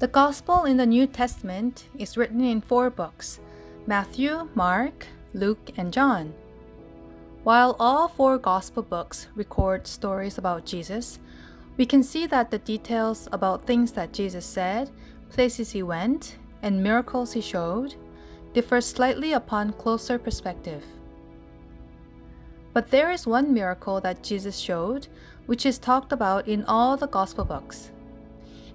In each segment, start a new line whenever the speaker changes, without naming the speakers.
The Gospel in the New Testament is written in 4 books: Matthew, Mark, Luke, and John. While all 4 Gospel books record stories about Jesus, we can see that the details about things that Jesus said, places he went, and miracles he showed differ slightly upon closer perspective. But there is one miracle that Jesus showed, which is talked about in all the Gospel books.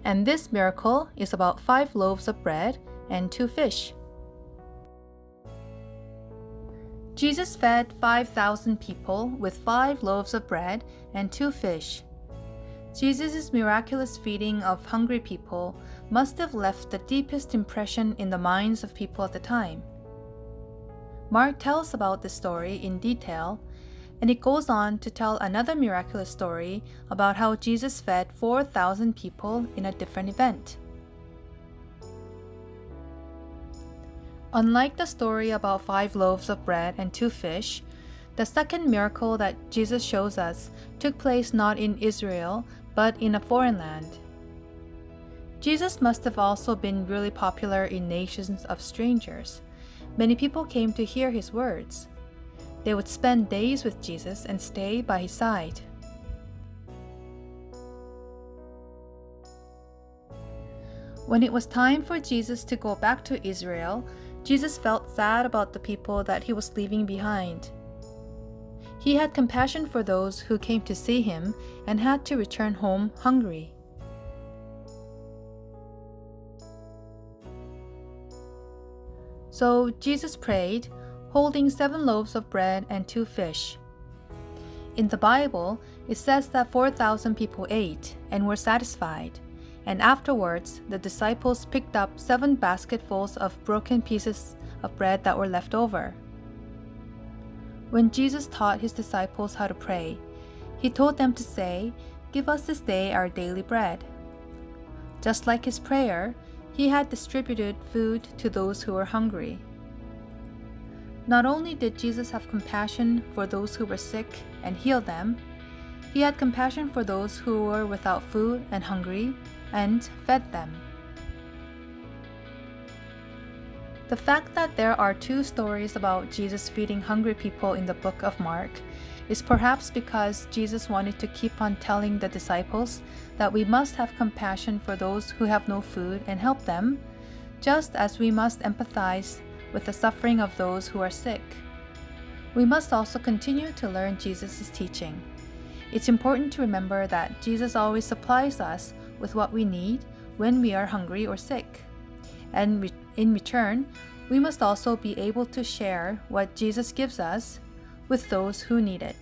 And this miracle is about 5 loaves of bread and 2 fish. Jesus fed 5,000 people with 5 loaves of bread and 2 fish. Jesus' miraculous feeding of hungry people must have left the deepest impression in the minds of people at the time. Mark tells about this story in detail, and it goes on to tell another miraculous story about how Jesus fed 4,000 people in a different event. Unlike the story about 5 loaves of bread and 2 fish, the second miracle that Jesus shows us took place not in Israel, but in a foreign land. Jesus must have also been really popular in nations of strangers. Many people came to hear his words. They would spend days with Jesus and stay by his side. When it was time for Jesus to go back to Israel, Jesus felt sad about the people that he was leaving behind. He had compassion for those who came to see him and had to return home hungry. So Jesus prayed, holding 7 loaves of bread and 2 fish. In the Bible, it says that 4,000 people ate and were satisfied, and afterwards the disciples picked up 7 basketfuls of broken pieces of bread that were left over. When Jesus taught his disciples how to pray, he told them to say, "Give us this day our daily bread." Just like his prayer, he had distributed food to those who were hungry. Not only did Jesus have compassion for those who were sick and heal them, he had compassion for those who were without food and hungry and fed them. The fact that there are 2 stories about Jesus feeding hungry people in the book of Mark is perhaps because Jesus wanted to keep on telling the disciples that we must have compassion for those who have no food and help them, just as we must empathize with the suffering of those who are sick. We must also continue to learn Jesus' teaching. It's important to remember that Jesus always supplies us with what we need when we are hungry or sick. And in return, we must also be able to share what Jesus gives us with those who need it.